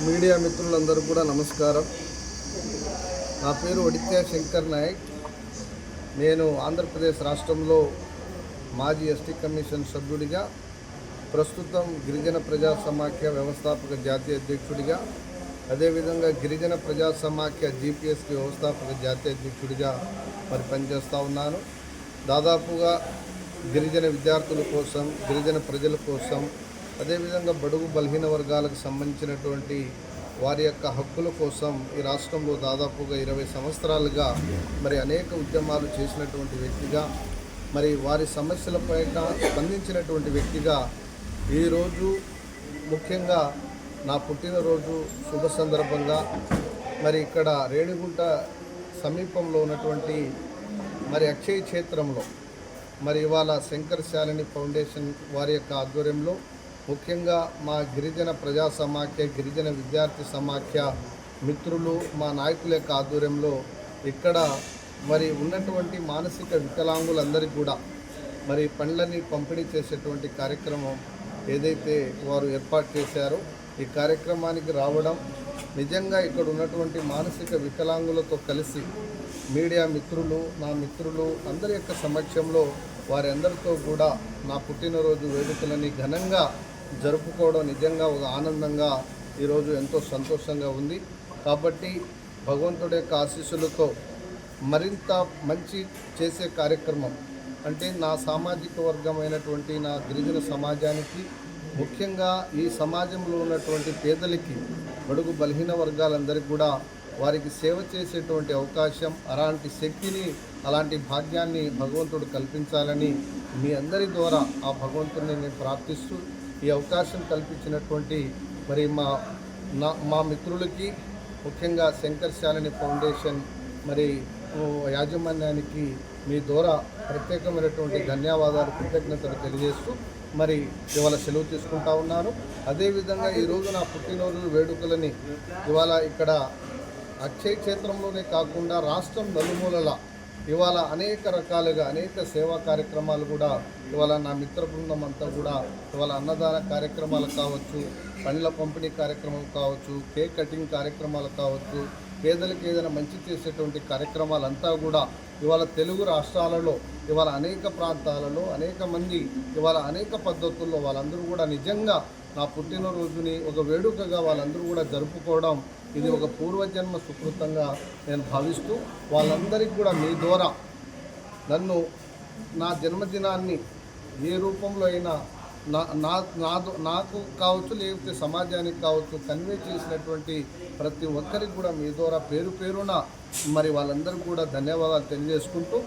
Media మిత్రులందరూ కూడా నమస్కారం. నా పేరు ఒడిత్యా శంకర్ నాయక్. నేను ఆంధ్రప్రదేశ్ రాష్ట్రంలో మాజీ ఎస్టీ కమిషన్ సభ్యుడిగా, ప్రస్తుతం గిరిజన ప్రజా సమాఖ్య వ్యవస్థాపక జాతీయ అధ్యక్షుడిగా, అదేవిధంగా గిరిజన ప్రజా సమాఖ్య జీపీఎస్కి వ్యవస్థాపక జాతీయ అధ్యక్షుడిగా పనిచేస్తూ ఉన్నాను. దాదాపుగా గిరిజన విద్యార్థుల కోసం, గిరిజన ప్రజల కోసం, అదేవిధంగా బడుగు బలహీన వర్గాలకు సంబంధించినటువంటి వారి యొక్క హక్కుల కోసం ఈ రాష్ట్రంలో దాదాపుగా 20 సంవత్సరాలుగా అనేక ఉద్యమాలు చేసినటువంటి వ్యక్తిగా, వారి సమస్యలపై స్పందించినటువంటి వ్యక్తిగా ఈరోజు ముఖ్యంగా నా పుట్టినరోజు శుభ సందర్భంగా ఇక్కడ రేణిగుంట సమీపంలో ఉన్నటువంటి అక్షయ క్షేత్రంలో ఇవాళ శంకర్ శాలిని ఫౌండేషన్ వారి యొక్క ఆధ్వర్యంలో ముఖ్యంగా మా గిరిజన ప్రజా సమాఖ్య, గిరిజన విద్యార్థి సమాఖ్య మిత్రులు, మా నాయకుల యొక్క ఆధ్వర్యంలో ఇక్కడ ఉన్నటువంటి మానసిక వికలాంగులందరికీ కూడా పండ్లని పంపిణీ చేసేటువంటి కార్యక్రమం ఏదైతే వారు ఏర్పాటు చేశారో ఈ కార్యక్రమానికి రావడం నిజంగా ఇక్కడ ఉన్నటువంటి మానసిక వికలాంగులతో కలిసి మీడియా మిత్రులు, నా మిత్రులు అందరి యొక్క సమక్షంలో వారందరితో కూడా నా పుట్టినరోజు వేడుకలని ఘనంగా జరుపుకోవడం నిజంగా ఒక ఆనందంగా ఈరోజు ఎంతో సంతోషంగా ఉంది. కాబట్టి భగవంతుడి యొక్క ఆశీస్సులతో మరింత మంచి చేసే కార్యక్రమం అంటే నా సామాజిక వర్గమైనటువంటి నా గిరిజన సమాజానికి, ముఖ్యంగా ఈ సమాజంలో ఉన్నటువంటి పేదలకి, బడుగు బలహీన వర్గాలందరికీ కూడా వారికి సేవ చేసేటువంటి అవకాశం, అలాంటి శక్తిని, అలాంటి భాగ్యాన్ని భగవంతుడు కల్పించాలని మీ అందరి ద్వారా ఆ భగవంతుడిని నేను ప్రార్థిస్తూ ఈ అవకాశం కల్పించినటువంటి మా మిత్రులకి, ముఖ్యంగా శంకర్ శాలిని ఫౌండేషన్ యాజమాన్యానికి మీ ద్వారా ప్రత్యేకమైనటువంటి ధన్యవాదాలు, కృతజ్ఞతలు తెలియజేస్తూ ఇవాళ సెలవు తీసుకుంటా ఉన్నాను. అదేవిధంగా ఈరోజు నా పుట్టినరోజు వేడుకలని ఇవాళ ఇక్కడ అక్షయ క్షేత్రంలోనే కాకుండా రాష్ట్రం నలుమూలల ఇవాళ అనేక రకాలుగా అనేక సేవా కార్యక్రమాలు కూడా ఇవాళ నా మిత్ర బృందం అంతా కూడా ఇవాళ అన్నదాన కార్యక్రమాలు కావచ్చు, పండ్ల పంపిణీ కార్యక్రమం కావచ్చు, కేక్ కటింగ్ కార్యక్రమాలు కావచ్చు, పేదలకు ఏదైనా మంచి చేసేటువంటి కార్యక్రమాలంతా కూడా ఇవాళ తెలుగు రాష్ట్రాలలో ఇవాళ అనేక ప్రాంతాలలో అనేక మంది ఇవాళ అనేక పద్ధతుల్లో వాళ్ళందరూ కూడా నిజంగా నా పుట్టినరోజుని ఒక వేడుకగా వాళ్ళందరూ కూడా జరుపుకోవడం ఇది ఒక పూర్వజన్మ సుకృతంగా నేను భావిస్తూ వాళ్ళందరికీ కూడా మీ ద్వారా నన్ను నా జన్మదినాన్ని ఏ రూపంలో అయినా నాకు కావచ్చు, లేకపోతే సమాజానికి కావచ్చు కన్వే చేసినటువంటి ప్రతి ఒక్కరికి కూడా మీ ద్వారా పేరు పేరున వాళ్ళందరికీ కూడా ధన్యవాదాలు తెలియజేసుకుంటూ